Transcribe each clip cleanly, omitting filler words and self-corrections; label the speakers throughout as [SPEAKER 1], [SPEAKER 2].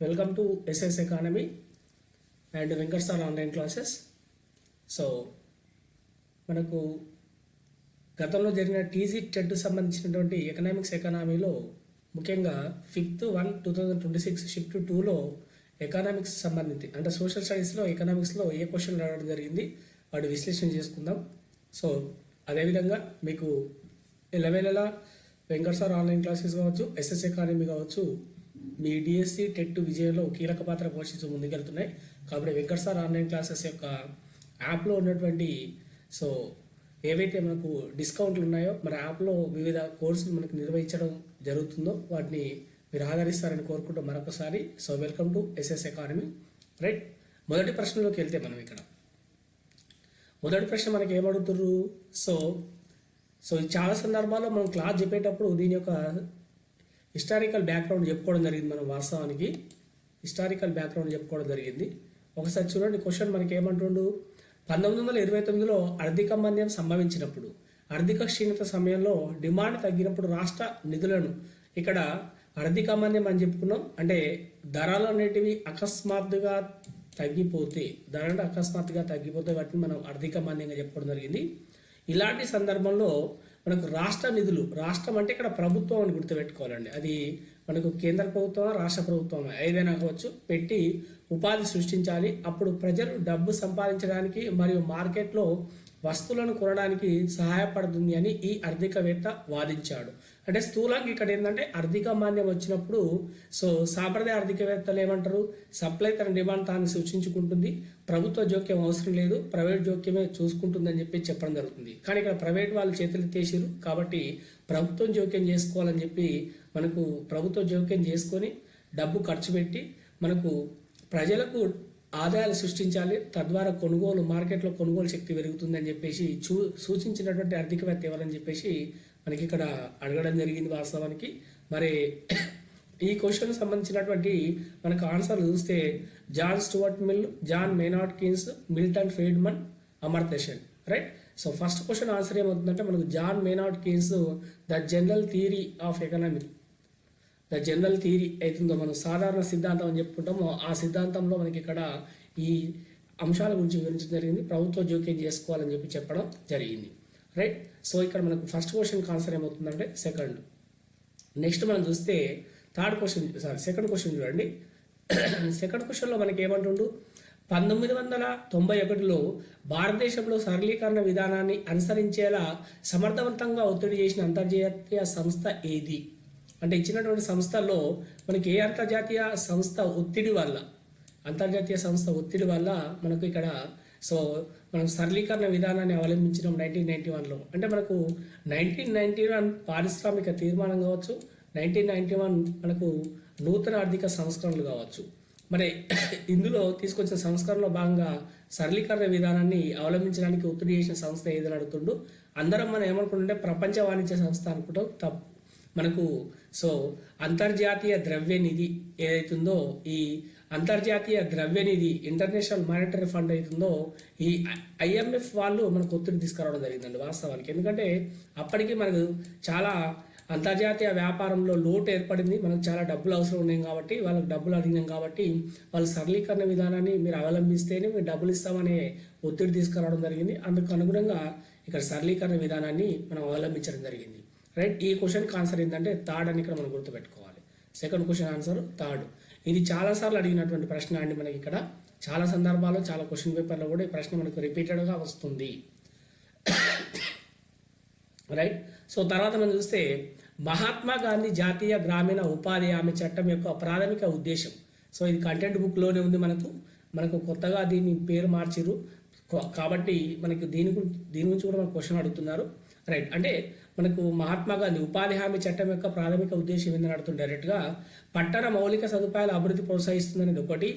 [SPEAKER 1] Welcome to SS economy and Venkat sir online classes. So మనకు గతంలో జరిగిన టీజీ టెట్ సంబంధించినటువంటి ఎకనామీలో ముఖ్యంగా 5/1/2026 షిఫ్ట్ 2లో ఎకనామిక్స్ సంబంధించి అంటే సోషల్ స్టడీస్లో ఎకనామిక్స్లో ఏ క్వశ్చన్ రావడం జరిగింది వాటి విశ్లేషణ చేసుకుందాం. సో అదేవిధంగా మీకు ఎలవేళలా వెంకట్ సార్ ఆన్లైన్ క్లాసెస్ కావచ్చు, ఎస్ఎస్ ఎకానమీ కావచ్చు, మీ డిఎస్సి టెట్ విజయంలో కీలక పాత్ర పోషిస్తూ ముందుకెళ్తున్నాయి. కాబట్టి వెంకట్ సార్ ఆన్లైన్ క్లాసెస్ యొక్క యాప్లో ఉన్నటువంటి సో ఏవైతే మనకు డిస్కౌంట్లు ఉన్నాయో మన యాప్లో వివిధ కోర్సులు మనకు నిర్వహించడం జరుగుతుందో వాటిని మీరు ఆదరిస్తారని కోరుకుంటూ మరొకసారి so welcome to SS economy. Right, మొదటి ప్రశ్నలోకి వెళ్తే మనం ఇక్కడ మొదటి ప్రశ్న మనకి ఏమడుగుతున్నారు. సో చాలా సందర్భాల్లో మనం క్లాస్ చెప్పేటప్పుడు దీని యొక్క హిస్టారికల్ బ్యాక్గ్రౌండ్ చెప్పుకోవడం జరిగింది. మనం వాస్తవానికి హిస్టారికల్ బ్యాక్గ్రౌండ్ చెప్పుకోవడం జరిగింది. ఒకసారి చూడండి, క్వశ్చన్ మనకి ఏమంటుండు, 1929లో ఆర్థిక మాంద్యం సంభవించినప్పుడు ఆర్థిక క్షీణత సమయంలో డిమాండ్ తగ్గినప్పుడు రాష్ట్ర నిధులను, ఇక్కడ ఆర్థిక మాంద్యం అని చెప్పుకున్నాం అంటే ధరలు అనేటివి అకస్మాత్తుగా తగ్గిపోతే వాటిని మనం ఆర్థిక మాంద్యంగా చెప్పుకోవడం జరిగింది. ఇలాంటి సందర్భంలో మనకు రాష్ట్ర నిధులు, రాష్ట్రం అంటే ఇక్కడ ప్రభుత్వం అని గుర్తుపెట్టుకోవాలండి. అది మనకు కేంద్ర ప్రభుత్వం, రాష్ట్ర ప్రభుత్వం ఏదైనా కావచ్చు, పెట్టి ఉపాధి సృష్టించాలి. అప్పుడు ప్రజలు డబ్బు సంపాదించడానికి మరియు మార్కెట్లో వస్తువులను కొనడానికి సహాయపడుతుంది అని ఈ ఆర్థికవేత్త వాదించాడు. అంటే స్థూలంగా ఇక్కడ ఏంటంటే ఆర్థిక మాంద్యం వచ్చినప్పుడు సో సాంప్రదాయ ఆర్థికవేత్తలు ఏమంటారు, సప్లై తన డిమాండ్ తాను సూచించుకుంటుంది, ప్రభుత్వ జోక్యం అవసరం లేదు, ప్రైవేట్ జోక్యమే చూసుకుంటుందని చెప్పడం జరుగుతుంది. కానీ ఇక్కడ ప్రైవేట్ వాళ్ళు చేతులు ఎత్తేసారు కాబట్టి ప్రభుత్వం జోక్యం చేసుకోవాలని చెప్పి మనకు ప్రభుత్వ జోక్యం చేసుకొని డబ్బు ఖర్చు పెట్టి మనకు ప్రజలకు ఆదాయాలు సృష్టించాలి, తద్వారా మార్కెట్లో కొనుగోలు శక్తి పెరుగుతుందని చెప్పేసి సూచించినటువంటి ఆర్థికవేత్త ఎవరని చెప్పేసి మనకి ఇక్కడ అడగడం జరిగింది వాస్తవానికి. మరి ఈ క్వశ్చన్ సంబంధించినటువంటి మనకు ఆన్సర్ చూస్తే John Stuart Mill, John Maynard Keynes, Milton Friedman, Amartya Sen. Right, so first question answer ఏమవుతుందంటే మనకు John Maynard Keynes the general theory of economy, the general theory అవుతుందో మనం సాధారణ సిద్ధాంతం అని చెప్పుకుంటామో ఆ సిద్ధాంతంలో మనకి ఇక్కడ ఈ అంశాల గురించి వివరించడం జరిగింది. ప్రభుత్వ జోక్యం చేసుకోవాలని చెప్పడం జరిగింది. రైట్, సో ఇక్కడ మనకు ఫస్ట్ క్వశ్చన్కి ఆన్సర్ ఏమవుతుందంటే సెకండ్. నెక్స్ట్ మనం చూస్తే సెకండ్ క్వశ్చన్ చూడండి. సెకండ్ క్వశ్చన్లో మనకి ఏమంటుండు, 1991లో భారతదేశంలో సరళీకరణ విధానాన్ని అనుసరించేలా సమర్థవంతంగా ఒత్తిడి చేసిన అంతర్జాతీయ సంస్థ ఏది? అంటే ఇచ్చినటువంటి సంస్థల్లో మనకి ఏ అంతర్జాతీయ సంస్థ ఒత్తిడి వల్ల మనకు ఇక్కడ సో మనం సరళీకరణ విధానాన్ని అవలంబించడం 1991లో. అంటే మనకు 1991 పారిశ్రామిక తీర్మానం కావచ్చు, 1991 మనకు నూతన ఆర్థిక సంస్కరణలు కావచ్చు. మరి ఇందులో తీసుకొచ్చిన సంస్కరణలో భాగంగా సరళీకరణ విధానాన్ని అవలంబించడానికి ఒత్తిడి చేసిన సంస్థ ఏదని అడుగుతుండు. అందరం మనం ఏమనుకుంటుంటే ప్రపంచ వాణిజ్య సంస్థ అనుకుంటాం, తప్పు. మనకు సో అంతర్జాతీయ ద్రవ్య నిధి ఏదైతుందో, ఈ అంతర్జాతీయ ద్రవ్య నిధి ఇంటర్నేషనల్ మానిటరీ ఫండ్ అవుతుందో ఈ IMF వాళ్ళు మనకు ఒత్తిడి తీసుకురావడం జరిగిందండి వాస్తవానికి. ఎందుకంటే అప్పటికి మనకు చాలా అంతర్జాతీయ వ్యాపారంలో లోటు ఏర్పడింది, మనకు చాలా డబ్బులు అవసరం ఉన్నాయి కాబట్టి వాళ్ళకి డబ్బులు అడిగినాం కాబట్టి వాళ్ళు సరళీకరణ విధానాన్ని మీరు అవలంబిస్తేనే మీరు డబ్బులు ఇస్తామనే ఒత్తిడి తీసుకురావడం జరిగింది. అందుకు అనుగుణంగా ఇక్కడ సరళీకరణ విధానాన్ని మనం అవలంబించడం జరిగింది. రైట్, ఈ క్వశ్చన్కి ఆన్సర్ ఏంటంటే థర్డ్ అని ఇక్కడ మనం గుర్తుపెట్టుకోవాలి. Second question answer third. ఇది చాలాసార్లు అడిగినటువంటి ప్రశ్న అండి. మనకి ఇక్కడ చాలా సందర్భాల్లో చాలా క్వశ్చన్ పేపర్లో కూడా ఈ ప్రశ్న మనకు రిపీటెడ్గా వస్తుంది. రైట్, సో తర్వాత మనం చూస్తే మహాత్మా గాంధీ జాతీయ గ్రామీణ ఉపాధి హామీ చట్టం యొక్క ప్రాథమిక ఉద్దేశం. సో ఇది కంటెంట్ బుక్లోనే ఉంది. మనకు కొత్తగా దీన్ని పేరు మార్చిరు కాబట్టి మనకి దీని గురించి కూడా మనకు క్వశ్చన్ అడుగుతున్నారు. రైట్, అంటే మనకు మహాత్మా గాంధీ ఉపాధి హామీ చట్టం యొక్క ప్రాథమిక ఉద్దేశం ఏందని అడుగుతుంది డైరెక్ట్గా. పట్టణ మౌలిక సదుపాయాల అభివృద్ధి ప్రోత్సహిస్తుందనేది 1,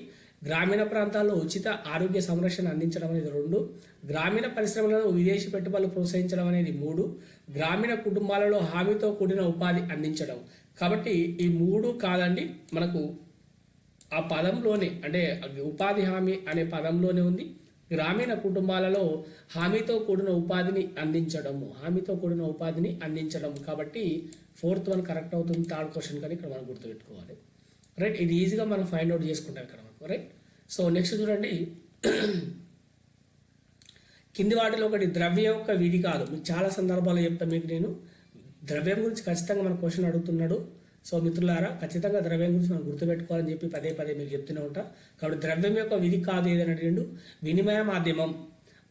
[SPEAKER 1] గ్రామీణ ప్రాంతాల్లో ఉచిత ఆరోగ్య సంరక్షణ అందించడం అనేది 2, గ్రామీణ పరిశ్రమలలో విదేశీ పెట్టుబడులు ప్రోత్సహించడం అనేది 3, గ్రామీణ కుటుంబాలలో హామీతో కూడిన ఉపాధి అందించడం. కాబట్టి ఈ 3 కాదండి, మనకు ఆ పదంలోనే అంటే ఉపాధి హామీ అనే పదంలోనే ఉంది. గ్రామీణ కుటుంబాలలో హామీతో కూడిన ఉపాధిని అందించడం కాబట్టి 4th వన్ కరెక్ట్ అవుతుంది. థర్డ్ క్వశ్చన్ కానీ ఇక్కడ మనం గుర్తుపెట్టుకోవాలి. రైట్. ఇది ఈజీగా మనం ఫైండ్ అవుట్ చేసుకుంటాం ఇక్కడ మనకు, రైట్. సో నెక్స్ట్ చూడండి, కింది వాటిలో ఒకటి ద్రవ్యం యొక్క విధి కాదు. మీకు చాలా సందర్భాలు చెప్తాను మీకు నేను. ద్రవ్యం గురించి ఖచ్చితంగా మన క్వశ్చన్ అడుగుతున్నాడు. సో మిత్రులారా, ఖచ్చితంగా ద్రవ్యం గురించి మనం గుర్తుపెట్టుకోవాలని చెప్పి పదే పదే మీకు చెప్తూనే ఉంటా. కాబట్టి ద్రవ్యం యొక్క విధి కాదు ఏదని అడిగిండు. వినిమయ మాధ్యమం,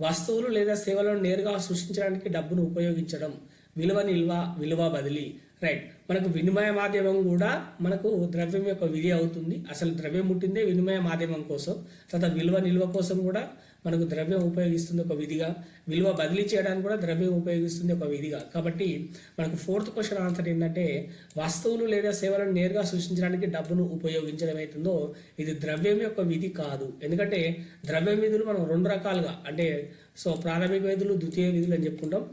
[SPEAKER 1] వస్తువులు లేదా సేవలను నేరుగా సృష్టించడానికి డబ్బును ఉపయోగించడం, విలువ నిల్వ, విలువ బదిలీ, రైట్. మనకు వినిమయ మాధ్యమం కూడా మనకు ద్రవ్యం యొక్క విధి అవుతుంది. అసలు ద్రవ్యం పుట్టిందే వినిమయ మాధ్యమం కోసం. తర్వాత విలువ నిల్వ కోసం కూడా మనకు ద్రవ్యం ఉపయోగిస్తుంది ఒక విధిగా, విలువ బదిలీ చేయడానికి కూడా ద్రవ్యం ఉపయోగిస్తుంది ఒక విధిగా. కాబట్టి మనకు ఫోర్త్ క్వశ్చన్ ఆన్సర్ ఏంటంటే వస్తువులు లేదా సేవలను నేరుగా సృష్టించడానికి డబ్బును ఉపయోగించడం అవుతుందో ఇది ద్రవ్యం యొక్క విధి కాదు. ఎందుకంటే ద్రవ్యం విధులు మనం రెండు రకాలుగా, అంటే సో ప్రాథమిక విధులు, ద్వితీయ విధులు అని చెప్పుకుంటాం.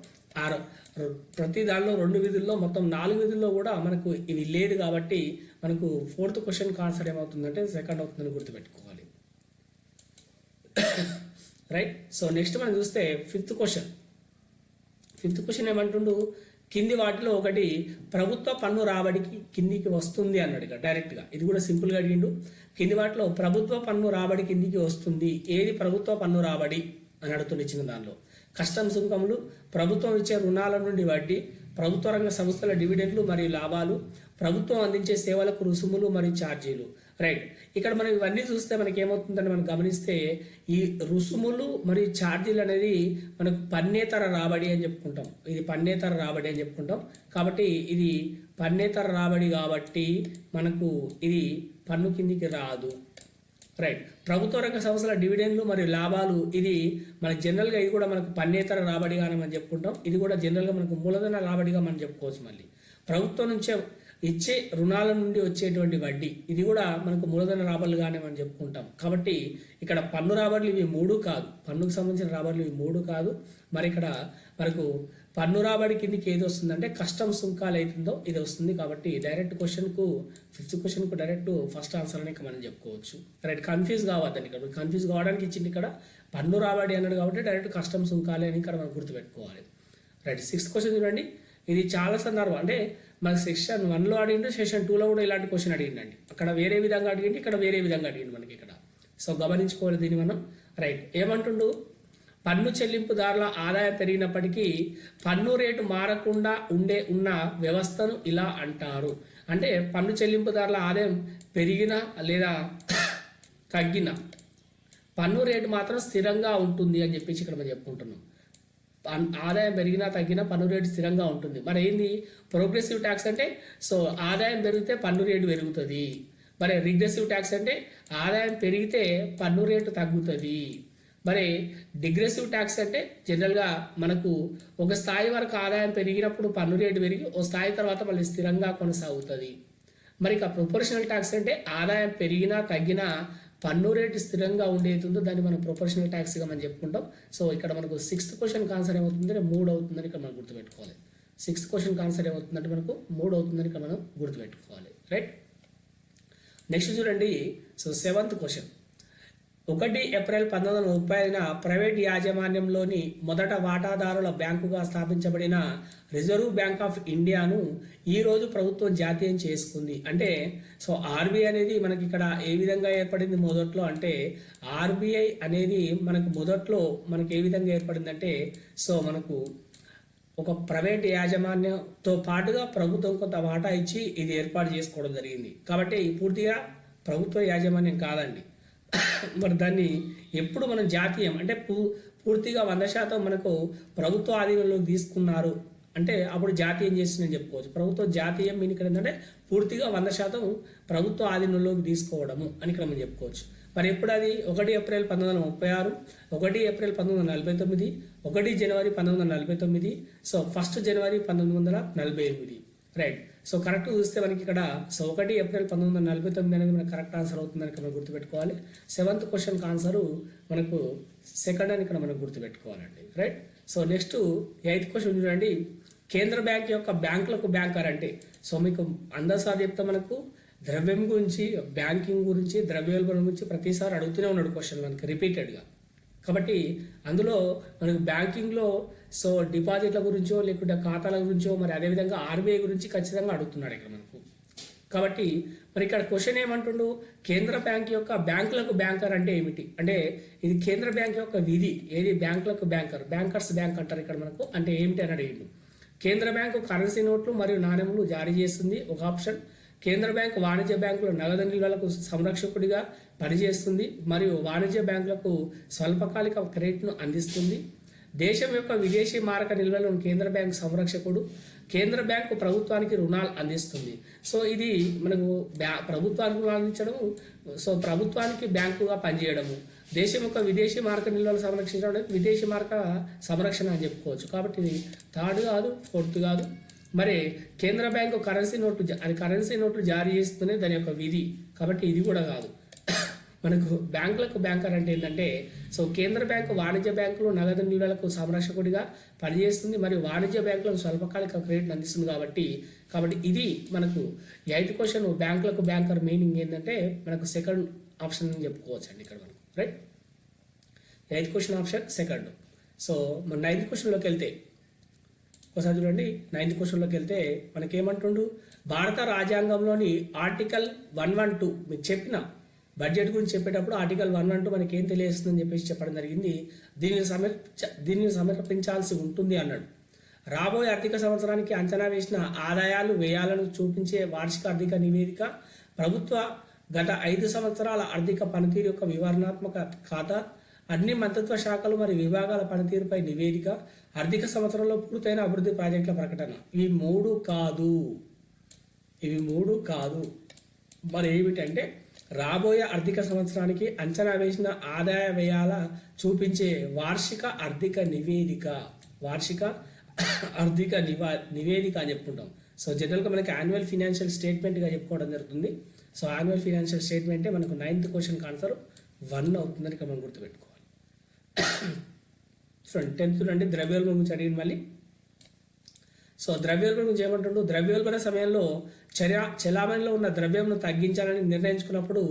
[SPEAKER 1] ప్రతి దానిలో 2 విధుల్లో మొత్తం 4 విధుల్లో కూడా మనకు ఇవి లేదు. కాబట్టి మనకు ఫోర్త్ క్వశ్చన్ ఆన్సర్ ఏమవుతుందంటే సెకండ్ అవుతుందని గుర్తుపెట్టుకోవాలి, రైట్. సో నెక్స్ట్ మనం చూస్తే ఫిఫ్త్ క్వశ్చన్ ఏమంటుండు, కింది వాటిలో ఒకటి ప్రభుత్వ పన్ను రాబడికి కిందికి వస్తుంది అన్నాడు ఇక్కడ డైరెక్ట్గా. ఇది కూడా సింపుల్గా అడిగిండు. కింది వాటిలో ప్రభుత్వ పన్ను రాబడి కిందికి వస్తుంది, ఏది ప్రభుత్వ పన్ను రాబడి అని అడుగుతుంది. ఇచ్చిన దానిలో కస్టమ్ సుంకములు, ప్రభుత్వం ఇచ్చే రుణాల నుండి వడ్డీ, ప్రభుత్వ రంగ సంస్థల డివిడెండ్లు మరియు లాభాలు, ప్రభుత్వం అందించే సేవలకు రుసుములు మరియు ఛార్జీలు, రైట్. ఇక్కడ మనం ఇవన్నీ చూస్తే మనకి ఏమవుతుందని మనం గమనిస్తే ఈ రుసుములు మరియు ఛార్జీలు అనేది మనకు పన్నేతర రాబడి అని చెప్పుకుంటాం. ఇది పన్నేతర రాబడి అని చెప్పుకుంటాం. కాబట్టి ఇది పన్నేతర రాబడి కాబట్టి మనకు ఇది పన్ను కిందికి రాదు, రైట్. ప్రభుత్వ రంగ సంస్థల డివిడెండ్లు మరియు లాభాలు, ఇది మన జనరల్గా ఇది కూడా మనకు పన్నేతర రాబడిగానే మనం చెప్పుకుంటాం. ఇది కూడా జనరల్గా మనకు మూలధన రాబడిగా మనం చెప్పుకోవచ్చు. మళ్ళీ ప్రభుత్వం నుంచే ఇచ్చే రుణాల నుండి వచ్చేటువంటి వడ్డీ, ఇది కూడా మనకు మూలధన రాబడులుగానే మనం చెప్పుకుంటాం. కాబట్టి ఇక్కడ పన్ను రాబడులు ఇవి 3 కాదు, పన్నుకు సంబంధించిన రాబడులు ఇవి 3 కాదు. మరి ఇక్కడ మనకు పన్ను రాబడి కిందికి ఏది వస్తుందంటే కస్టమ్ సుంకాలు అవుతుందో ఇది వస్తుంది. కాబట్టి డైరెక్ట్ క్వశ్చన్కు ఫిఫ్త్ క్వశ్చన్కు డైరెక్ట్ ఫస్ట్ ఆన్సర్ అని మనం చెప్పుకోవచ్చు, రైట్. కన్ఫ్యూజ్ కావద్దని, ఇక్కడ కన్ఫ్యూజ్ కావడానికి ఇచ్చింది ఇక్కడ పన్ను రాబడి అన్నాడు కాబట్టి డైరెక్ట్ కస్టమ్ సుంకాలే అని ఇక్కడ మనం గుర్తుపెట్టుకోవాలి, రైట్. సిక్స్త్ క్వశ్చన్ చూడండి, ఇది చాలా సందర్భం, అంటే మనకి సెక్షన్ 1లో అడిగిండు, సెక్షన్ 2లో కూడా ఇలాంటి క్వశ్చన్ అడిగిండండి. అక్కడ వేరే విధంగా అడిగింది, ఇక్కడ వేరే విధంగా అడిగింది మనకి ఇక్కడ. సో గమనించుకోవాలి దీన్ని మనం, రైట్. ఏమంటుండు, పన్ను చెల్లింపుదారుల ఆదాయం పెరిగినప్పటికీ పన్ను రేటు మారకుండా ఉన్న వ్యవస్థను ఇలా అంటారు. అంటే పన్ను చెల్లింపుదారుల ఆదాయం పెరిగినా లేదా తగ్గినా పన్ను రేటు మాత్రం స్థిరంగా ఉంటుంది అని చెప్పేసి ఇక్కడ మనం చెప్పుకుంటున్నాం. ఆదాయం పెరిగినా తగ్గినా పన్ను రేటు స్థిరంగా ఉంటుంది. మరి ఏంది ప్రోగ్రెసివ్ ట్యాక్స్ అంటే, సో ఆదాయం పెరిగితే పన్ను రేటు పెరుగుతుంది. మరి రిగ్రెసివ్ ట్యాక్స్ అంటే ఆదాయం పెరిగితే పన్ను రేటు తగ్గుతుంది. మరి డిగ్రెసివ్ ట్యాక్స్ అంటే జనరల్గా మనకు ఒక స్థాయి వరకు ఆదాయం పెరిగినప్పుడు పన్ను రేటు పెరిగి ఒక స్థాయి తర్వాత మళ్ళీ స్థిరంగా కొనసాగుతుంది. మరి ఇక ప్రొపోర్షనల్ ట్యాక్స్ అంటే ఆదాయం పెరిగినా తగ్గినా పన్ను రేటు స్థిరంగా ఉండేతుందో దాన్ని మనం ప్రొపోర్షనల్ ట్యాక్స్గా మనం చెప్పుకుంటాం. సో ఇక్కడ మనకు సిక్స్త్ క్వశ్చన్ ఆన్సర్ ఏమవుతుందంటే 3 అవుతుందని ఇక్కడ మనం గుర్తుపెట్టుకోవాలి. సిక్స్త్ క్వశ్చన్ ఆన్సర్ ఏమవుతుందంటే మనకు 3 అవుతుందని ఇక్కడ మనం గుర్తుపెట్టుకోవాలి, రైట్. నెక్స్ట్ చూడండి, so 7th question, 1 April 1930 private యాజమాన్యంలోని మొదట వాటాదారుల బ్యాంకుగా స్థాపించబడిన రిజర్వ్ బ్యాంక్ ఆఫ్ ఇండియాను ఈరోజు ప్రభుత్వం జాతీయం చేసుకుంది. అంటే సో ఆర్బీఐ అనేది మనకి ఇక్కడ ఏ విధంగా ఏర్పడింది మొదట్లో అంటే, ఆర్బీఐ అనేది మనకు మొదట్లో మనకి ఏ విధంగా ఏర్పడిందంటే, సో మనకు ఒక ప్రైవేట్ యాజమాన్యంతో పాటుగా ప్రభుత్వం కొంత వాటా ఇచ్చి ఇది ఏర్పాటు చేసుకోవడం జరిగింది. కాబట్టి పూర్తిగా ప్రభుత్వ యాజమాన్యం కాదండి. మరి దాన్ని ఎప్పుడు మనం జాతీయం అంటే పూర్తిగా 100% మనకు ప్రభుత్వ ఆధీనంలోకి తీసుకున్నారు అంటే అప్పుడు జాతీయం చేసిందని చెప్పుకోవచ్చు. ప్రభుత్వం జాతీయం మీన్ ఇక్కడ ఏంటంటే పూర్తిగా 100% ప్రభుత్వ ఆధీనంలోకి తీసుకోవడము అని ఇక్కడ మనం చెప్పుకోవచ్చు. మరి ఎప్పుడు అది 1 ఏప్రిల్ 1936, 1 ఏప్రిల్ 1949, 1 జనవరి 1949, సో 1 జనవరి 1948, రైట్. సో కరెక్ట్ చూస్తే మనకి ఇక్కడ సో 1 ఏప్రిల్ 1949 అనేది మనకు కరెక్ట్ ఆన్సర్ అవుతుందని ఇక్కడ మనం గుర్తుపెట్టుకోవాలి. 7th క్వశ్చన్కి ఆన్సరు మనకు సెకండ్ అని ఇక్కడ మనం గుర్తుపెట్టుకోవాలండి, right. So next 8th question చూడండి, కేంద్ర బ్యాంక్ యొక్క బ్యాంకులకు బ్యాంకర్ అంటే, సో మీకు అందరిసారి చెప్తే మనకు ద్రవ్యం గురించి, బ్యాంకింగ్ గురించి, ద్రవ్యోల్బణం గురించి ప్రతిసారి అడుగుతూనే ఉన్నాడు క్వశ్చన్ మనకి రిపీటెడ్గా. కాబట్టి అందులో మనకు బ్యాంకింగ్లో సో డిపాజిట్ల గురించో లేకుంటే ఖాతాల గురించో మరి అదేవిధంగా ఆర్బీఐ గురించి ఖచ్చితంగా అడుగుతున్నాడు ఇక్కడ మనకు. కాబట్టి మరి ఇక్కడ క్వశ్చన్ ఏమంటుండు, కేంద్ర బ్యాంక్ యొక్క బ్యాంకులకు బ్యాంకర్ అంటే ఏమిటి అంటే ఇది కేంద్ర బ్యాంక్ యొక్క విధి ఏది, బ్యాంకులకు బ్యాంకర్, బ్యాంకర్స్ బ్యాంక్ అంటారు ఇక్కడ మనకు, అంటే ఏమిటి అని అడిగిండు. కేంద్ర బ్యాంకు కరెన్సీ నోట్లు మరియు నాణ్యములు జారీ చేస్తుంది ఒక ఆప్షన్. కేంద్ర బ్యాంకు వాణిజ్య బ్యాంకుల నగదు నిల్వలకు సంరక్షకుడిగా పనిచేస్తుంది మరియు వాణిజ్య బ్యాంకులకు స్వల్పకాలిక క్రెడిట్ను అందిస్తుంది. దేశం యొక్క విదేశీ మారక నిల్వలను కేంద్ర బ్యాంకు సంరక్షకుడు. కేంద్ర బ్యాంకు ప్రభుత్వానికి రుణాలు అందిస్తుంది. సో ఇది మనకు ప్రభుత్వానికి రుణాలు అందించడము, సో ప్రభుత్వానికి బ్యాంకుగా పనిచేయడము. దేశం యొక్క విదేశీ మారక నిల్వలు సంరక్షించడం అనేది విదేశీ మారక సంరక్షణ అని చెప్పుకోవచ్చు. కాబట్టి ఇది థర్డ్ కాదు, ఫోర్త్ కాదు. మరి కేంద్ర బ్యాంకు కరెన్సీ నోట్లు జారీ చేస్తూనే దాని యొక్క విధి, కాబట్టి ఇది కూడా కాదు. మనకు బ్యాంకులకు బ్యాంకర్ అంటే ఏంటంటే, సో కేంద్ర బ్యాంకు వాణిజ్య బ్యాంకులు నగదు నిల్వలకు సంరక్షకుడిగా పనిచేస్తుంది మరియు వాణిజ్య బ్యాంకులకు స్వల్పకాలిక క్రెడిట్ అందిస్తుంది. కాబట్టి ఇది మనకు 8th క్వశ్చన్ బ్యాంకులకు బ్యాంకర్ మీనింగ్ ఏంటంటే మనకు సెకండ్ ఆప్షన్ అని చెప్పుకోవచ్చు అండి ఇక్కడ మనకు, right. 8th question option second. So మన 9th క్వశ్చన్లోకి వెళ్తే ఒకసారి చూడండి. 9th క్వశ్చన్లోకి వెళ్తే మనకేమంటుండు, భారత రాజ్యాంగంలోని ఆర్టికల్ 112 మీకు చెప్పిన బడ్జెట్ గురించి చెప్పేటప్పుడు ఆర్టికల్ 112 మనకి ఏం తెలియజేస్తుందని చెప్పేసి చెప్పడం జరిగింది. దీనిని సమర్పించాల్సి ఉంటుంది అన్నాడు. రాబోయే ఆర్థిక సంవత్సరానికి అంచనా వేసిన ఆదాయాలు వ్యయాలను చూపించే వార్షిక ఆర్థిక నివేదిక, ప్రభుత్వ గత 5 సంవత్సరాల ఆర్థిక పనితీరు యొక్క వివరణాత్మక ఖాతా, అన్ని మంత్రిత్వ శాఖలు మరియు విభాగాల పనితీరుపై నివేదిక, ఆర్థిక సంవత్సరంలో పూర్తయిన అభివృద్ధి ప్రాజెక్టుల ప్రకటన. ఇవి మూడు కాదు. మరి ఏమిటంటే రాబోయే ఆర్థిక సంవత్సరానికి అంచనా వేసిన ఆదాయ వ్యయాల చూపించే వార్షిక ఆర్థిక నివేదిక అని చెప్పుకుంటాం. సో జనరల్గా మనకి యాన్యువల్ ఫినాన్షియల్ స్టేట్మెంట్గా చెప్పుకోవడం జరుగుతుంది. సో యాన్యువల్ ఫినాన్షియల్ స్టేట్మెంటే మనకు 9th క్వశ్చన్కి ఆన్సర్ 1 అవుతుందని మనం గుర్తుపెట్టుకోవాలి. చూడండి 10th నుండి ద్రవ్యోల్బణం గురించి అడిగింది మళ్ళీ. సో ద్రవ్యోల్బణం గురించి ఏమంటుండో, ద్రవ్యోల్బణ సమయంలో చలామణిలో ఉన్న ద్రవ్యంను తగ్గించాలని నిర్ణయించుకున్నప్పుడు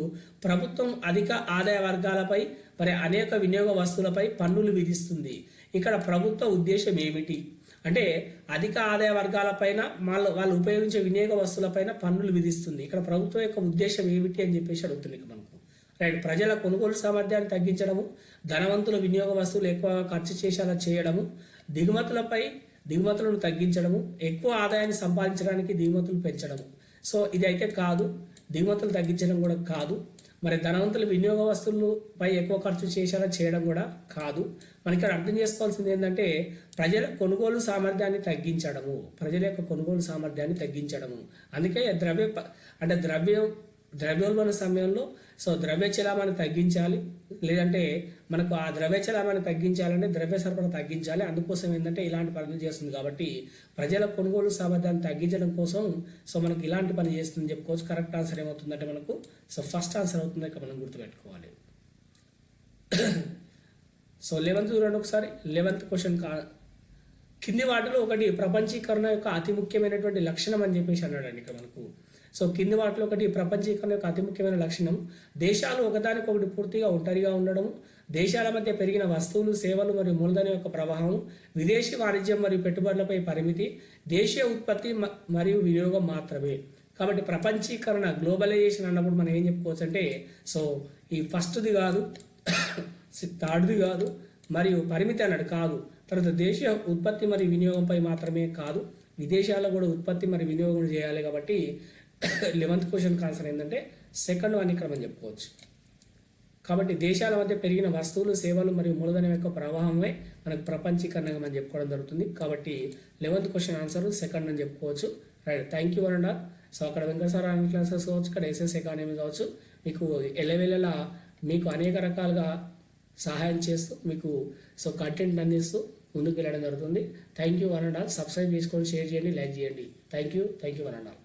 [SPEAKER 1] ప్రభుత్వం అధిక ఆదాయ వర్గాలపై మరి అనేక వినియోగ వస్తువులపై పన్నులు విధిస్తుంది. ఇక్కడ ప్రభుత్వ ఉద్దేశం ఏమిటి అంటే అధిక ఆదాయ వర్గాలపైన వాళ్ళు ఉపయోగించే వినియోగ వస్తువులపైన పన్నులు విధిస్తుంది. ఇక్కడ ప్రభుత్వం యొక్క ఉద్దేశం ఏమిటి అని చెప్పేసి అడుగుతుంది మనకు, రైట్. ప్రజల కొనుగోలు సామర్థ్యాన్ని తగ్గించడము, ధనవంతుల వినియోగ వస్తువులు ఎక్కువ ఖర్చు చేసేలా చేయడము, దిగుమతులను తగ్గించడము, ఎక్కువ ఆదాయాన్ని సంపాదించడానికి దిగుమతులు పెంచడము. సో ఇది అయితే కాదు, దిగుమతులు తగ్గించడం కూడా కాదు, మరి ధనవంతుల వినియోగ వస్తువులపై ఎక్కువ ఖర్చు చేసేలా చేయడం కూడా కాదు. మనకి ఇక్కడ అర్థం చేసుకోవాల్సింది ఏంటంటే ప్రజల కొనుగోలు సామర్థ్యాన్ని తగ్గించడము. అందుకే ద్రవ్యోల్బణ సమయంలో సో ద్రవ్య చలామణి తగ్గించాలి, లేదంటే మనకు ఆ ద్రవ్య చలామణి తగ్గించాలంటే ద్రవ్య సరఫరా తగ్గించాలి. అందుకోసం ఏంటంటే ఇలాంటి పనులు చేస్తుంది. కాబట్టి ప్రజల కొనుగోలు సామర్థ్యాన్ని తగ్గించడం కోసం సో మనకు ఇలాంటి పని చేస్తుందని చెప్పుకోవచ్చు. కరెక్ట్ ఆన్సర్ ఏమవుతుందంటే మనకు సో ఫస్ట్ ఆన్సర్ అవుతుంది, ఇక మనం గుర్తుపెట్టుకోవాలి. సో 11th చూడండి ఒకసారి. 11th క్వశ్చన్ కింది వాటిలో ఒకటి ప్రపంచీకరణ యొక్క అతి ముఖ్యమైనటువంటి లక్షణం అని చెప్పేసి అన్నాడండి ఇక్కడ మనకు. సో కింది వాటిలో ఒకటి ప్రపంచీకరణ యొక్క అతి ముఖ్యమైన లక్షణం దేశాలు ఒకదానికొకటి పూర్తిగా ఒంటరిగా ఉండడం, దేశాల మధ్య పెరిగిన వస్తువులు, సేవలు మరియు మూలధనం యొక్క ప్రవాహం, విదేశీ వాణిజ్యం మరియు పెట్టుబడులపై పరిమితి, దేశీయ ఉత్పత్తి మరియు వినియోగం మాత్రమే. కాబట్టి ప్రపంచీకరణ గ్లోబలైజేషన్ అన్నప్పుడు మనం ఏం చెప్పుకోవచ్చు అంటే సో ఈ ఫస్ట్ది కాదు, థర్డ్ది కాదు, మరియు పరిమితి అన్నాడు కాదు. తర్వాత దేశీయ ఉత్పత్తి మరియు వినియోగంపై మాత్రమే కాదు, విదేశాల్లో కూడా ఉత్పత్తి మరియు వినియోగం చేయాలి. కాబట్టి 11th క్వశ్చన్ ఆన్సర్ ఏంటంటే సెకండ్ వన్ ఇక్కడ మనం చెప్పుకోవచ్చు. కాబట్టి దేశాల మధ్య పెరిగిన వస్తువులు, సేవలు మరియు మూలధనం యొక్క ప్రవాహమే మనకు ప్రపంచీకరణగా మనం చెప్పుకోవడం జరుగుతుంది. కాబట్టి 11th క్వశ్చన్ ఆన్సర్ సెకండ్ అని చెప్పుకోవచ్చు, రైట్. థ్యాంక్ యూ అనండి. సో అక్కడ వెంకటేశ్వర క్లాసెస్ కావచ్చు, ఇక్కడ ఎస్ఎస్ అకాడమీ కావచ్చు, మీకు ఎల్లవేళలా మీకు అనేక రకాలుగా సహాయం చేస్తూ మీకు సో కంటెంట్ అందిస్తూ ముందుకు వెళ్ళడం జరుగుతుంది. థ్యాంక్ యూ అనండి. సబ్స్క్రైబ్ చేసుకోండి, షేర్ చేయండి, లైక్ చేయండి. థ్యాంక్ యూ అనండి.